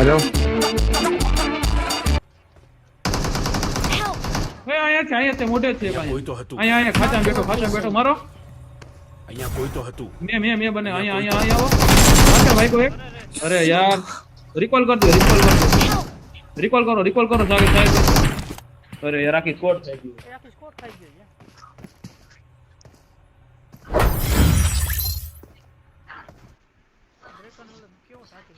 Hello એ અહીંયા છે, અહીંયા છે, મોઢે જ છે ભાઈ. કોઈ તો હતું અહીંયા ખાચામાં બેઠો મારો. અહીંયા કોઈ તો હતું મેં બને અહીંયા આવો. પાછળ ભાઈ કોઈ એક. અરે યાર રિકોલ કર દો રિકોલ કરો સાહેબ. અરે યાર આખી સ્કોડ થઈ ગઈ. કેવો સાચી